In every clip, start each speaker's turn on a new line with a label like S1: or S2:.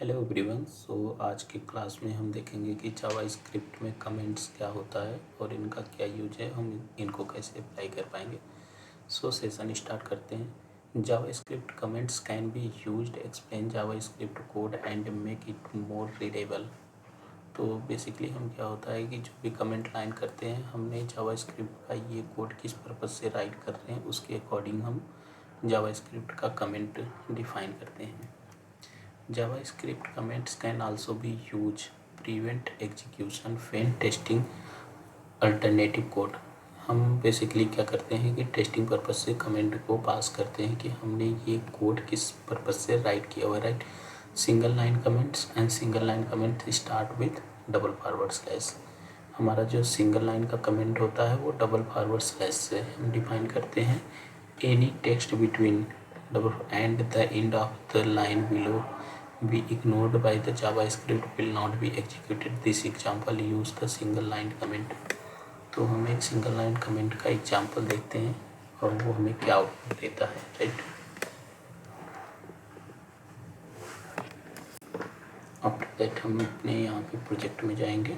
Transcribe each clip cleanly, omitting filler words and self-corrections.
S1: Hello everyone. आज की class में हम देखेंगे कि जावा स्क्रिप्ट में कमेंट्स क्या होता है और इनका क्या यूज है, हम इनको कैसे अप्लाई कर पाएंगे। सेशन स्टार्ट करते हैं। JavaScript comments can be used explain JavaScript code and make it more readable. तो बेसिकली हम क्या होता है कि जो भी कमेंट लाइन करते हैं, हमने जावा स्क्रिप्ट का ये कोड किस पर्पज़ से राइट कर रहे हैं उसके अकॉर्डिंग हम जावा स्क्रिप्ट का कमेंट डिफाइन करते हैं। JavaScript comments can also be used prevent execution when testing alternative code। हम बेसिकली क्या करते हैं कि टेस्टिंग पर्पज़ से कमेंट को पास करते हैं कि हमने ये कोड किस पर्पज़ से राइट किया हुआ है। Right single line comments and single line comment start with double forward slash. हमारा जो सिंगल लाइन का कमेंट होता है वो डबल फॉरवर्ड स्लैश से हम डिफाइन करते हैं। Any text between double and the end of the line below be ignored by the JavaScript will not be executed। This example use the single line comment। तो हम एक single line comment का example देखते हैं और वो हमें क्या आउटपुट देता है। राइट आफ्टर दैट हम अपने यहाँ पे प्रोजेक्ट में जाएंगे।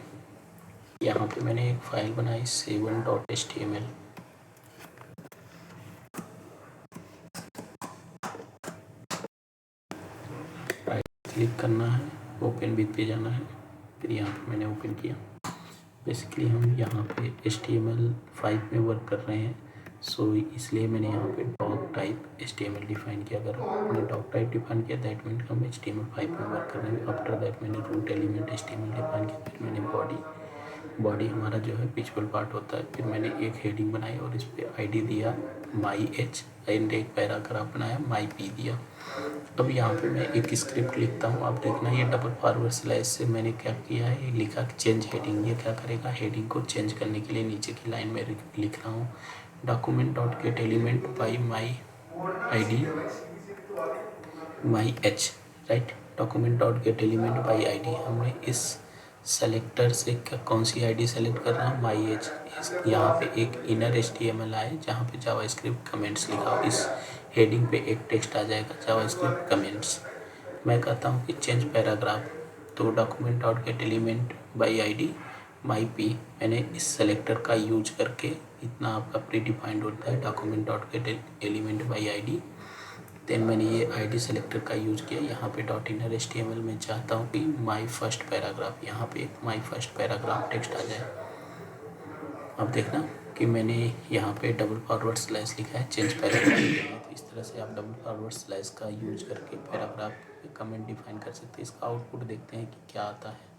S1: यहाँ पे मैंने एक फाइल बनाई 7.html। क्लिक करना है, ओपन विथ पे जाना है, फिर यहाँ पे मैंने ओपन किया। बेसिकली हम यहाँ पे HTML5 में वर्क कर रहे हैं, इसलिए मैंने यहाँ पे डॉक टाइप HTML डिफाइन किया। अगर आपने डॉक टाइप डिफाइन किया दैट मीन हम HTML5 में वर्क कर रहे हैं। आफ्टर दैट मैंने रूट एलिमेंट HTML डिफाइन किया, फिर मैंने बॉडी हमारा जो है पिचबल पार्ट होता है। फिर मैंने एक हेडिंग बनाई और इस पर ID दिया my_h एंड एक पैराग्राफ बनाया my_p दिया। अब यहाँ पे मैं एक स्क्रिप्ट लिखता हूँ। आप देखना ये डबल फॉरवर्ड स्लैश से मैंने क्या किया है, ये लिखा कि चेंज हेडिंग। ये क्या करेगा, हेडिंग को चेंज करने के लिए नीचे की लाइन में लिख रहा हूँ document dot get element by my ID my_h। Right document dot get element by ID। हमने इस सेलेक्टर से कौन सी ID सेलेक्ट कर रहा हूँ, my_h। यहाँ पे एक इनर HTML आए जहाँ पे जावास्क्रिप्ट कमेंट्स लिखा हो। इस हेडिंग पे एक टेक्स्ट आ जाएगा जावास्क्रिप्ट कमेंट्स। मैं कहता हूँ कि चेंज पैराग्राफ, तो document dot get element by ID my_p। मैंने इस सेलेक्टर का यूज करके इतना आपका प्री डिफाइंड होता है document dot get element by ID। Then मैंने ये ID सेलेक्टर का यूज किया। यहाँ पे डॉट इनर HTML में चाहता हूँ कि माई फर्स्ट पैराग्राफ, यहाँ पे एक माई फर्स्ट पैराग्राफ टेक्स्ट आ जाए। अब देखना कि मैंने यहाँ पे डबल फॉरवर्ड स्लैश लिखा है चेंज पैराग्राफ। इस तरह से आप डबल फॉरवर्ड स्लैश का यूज करके पैराग्राफ पे कमेंट डिफाइन कर सकते हैं। इसका आउटपुट देखते हैं कि क्या आता है।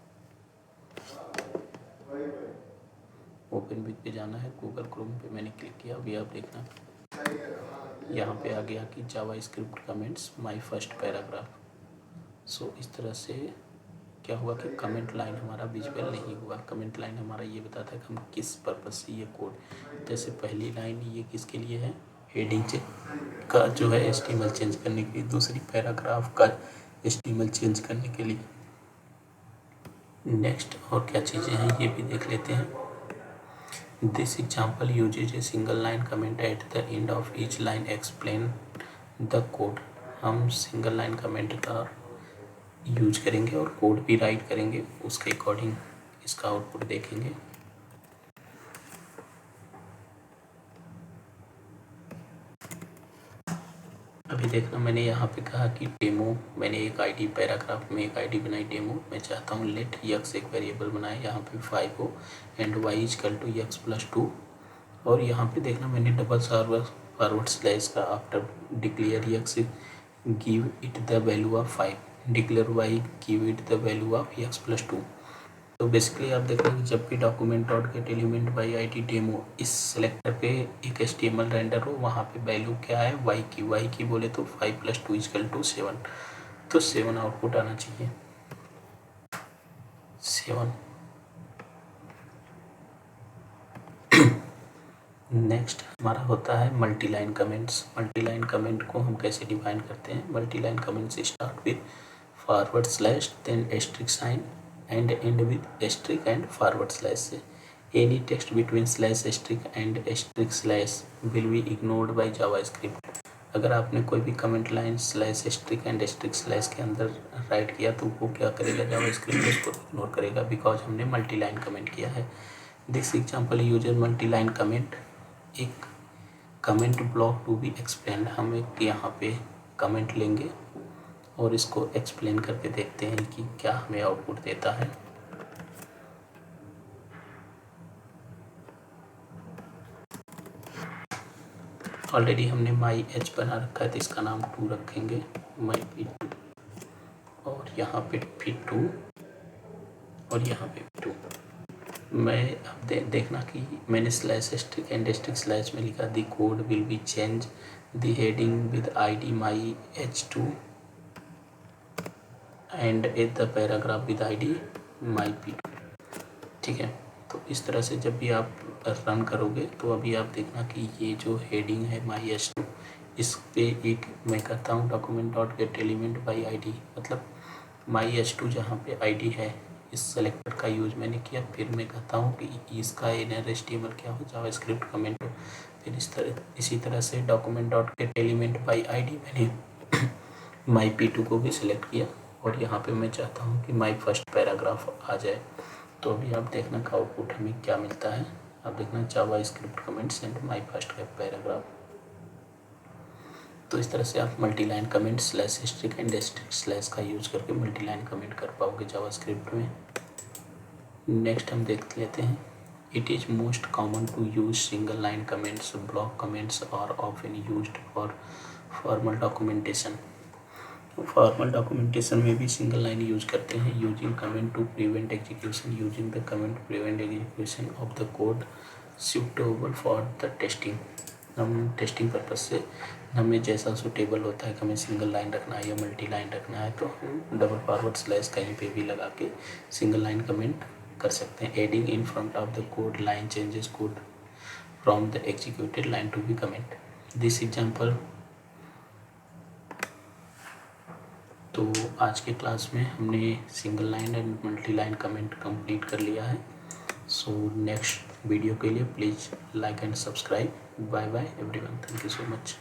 S1: ओपन विथ पे जाना है, गूगल क्रोम पे मैंने क्लिक किया। अभी आप देखना यहाँ पे आ गया कि JavaScript comments my first paragraph. इस तरह से क्या हुआ कि कमेंट लाइन हमारा विजुअल नहीं हुआ। कमेंट लाइन हमारा ये बताता है कि हम किस पर्पज़ से ये कोड, जैसे पहली लाइन ये किसके लिए है, हेडिंग का जो है HTML चेंज करने के लिए, दूसरी पैराग्राफ का HTML चेंज करने के लिए। नेक्स्ट और क्या चीज़ें हैं ये भी देख लेते हैं। This example usage a single line comment at the end of each line explain the code. हम सिंगल लाइन कमेंट का यूज करेंगे और कोड भी राइट करेंगे, उसके अकॉर्डिंग इसका आउटपुट देखेंगे। अभी देखना मैंने यहाँ पे कहा कि डेमो, मैंने एक ID पैराग्राफ में एक ID बनाई डेमो। मैं चाहता हूँ लेट x एक वेरिएबल बनाए, यहाँ पे 5 हो and y equal to x+2। और यहाँ पे देखना मैंने डबल फॉरवर्ड स्लैश का after declare x give it the value of 5, declare y give it the value of x+2। तो बेसिकली आप देख रहे हैं कि जब भी document dot get element by ID demo इस सेलेक्टर पे एक HTML रेंडर हो, वहाँ पे वैल्यू क्या है, y की बोले तो 5+2 इक्वल टू 7। तो 7 आउटपुट आना चाहिए, 7। नेक्स्ट हमारा होता है multi line comments. Multi line comment को हम कैसे डिफाइन करते हैं। Multi line comments start with forward slash then asterisk sign and end with asterisk and forward slash से। Any text between slash asterisk and asterisk slash will be ignored by JavaScript. अगर आपने कोई भी comment line slash asterisk and asterisk slash के अंदर right किया तो वो क्या करेगा, जावास्क्रिप्ट उसको इग्नोर करेगा बिकॉज हमने मल्टी लाइन कमेंट किया है। This example uses multi line comment. एक comment block to be explain, हम एक यहाँ पे कमेंट लेंगे और इसको एक्सप्लेन करके देखते हैं कि क्या हमें आउटपुट देता है। ऑलरेडी हमने माई एच बना रखा है तो इसका नाम 2 रखेंगे, माई P2, और यहाँ पे P2 और यहाँ पे P2। मैं अब देखना कि मैंने slash asterisk and asterisk slash में लिखा the code will be change the heading with ID my H2 and at the paragraph with ID my P2। ठीक है, तो इस तरह से जब भी आप रन करोगे तो अभी आप देखना कि ये जो हेडिंग है माई H2, इस पे एक मैं कहता हूँ document dot get element by ID, मतलब माई H2 जहाँ पे ID है इस सेलेक्टर का यूज मैंने किया। फिर मैं कहता हूँ कि इसका इनर HTML क्या हो, जावास्क्रिप्ट कमेंट हो। फिर इसी तरह से document dot get element by ID मैंने माई P2 को भी सिलेक्ट किया और यहाँ पे मैं चाहता हूँ कि माई फर्स्ट पैराग्राफ आ जाए। तो अभी आप देखना का आउटपुट हमें क्या मिलता है। आप देखना JavaScript comments and my first paragraph. तो इस तरह से आप multi line comment slash asterisk and asterisk slash का यूज करके मल्टी लाइन कमेंट कर पाओगे जावास्क्रिप्ट में। नेक्स्ट हम देख लेते हैं, it is most common to use single line comments, block comments और often used for formal documentation. Formal documentation में भी सिंगल लाइन यूज करते हैं। Using comment to prevent execution, using the comment prevent execution of the code suitable for the testing. हम testing purpose से हमें जैसा suitable होता है कि हमें सिंगल लाइन रखना है या मल्टी लाइन रखना है तो हम डबल फॉरवर्ड स्लैश कहीं पे भी लगा के सिंगल लाइन कमेंट कर सकते हैं। Adding in front of the code line changes code from the executed line to be comment. This example. तो आज के क्लास में हमने single line and multi line comment complete कर लिया है। सो नेक्स्ट वीडियो के लिए please like and subscribe. Bye bye everyone, thank you so much.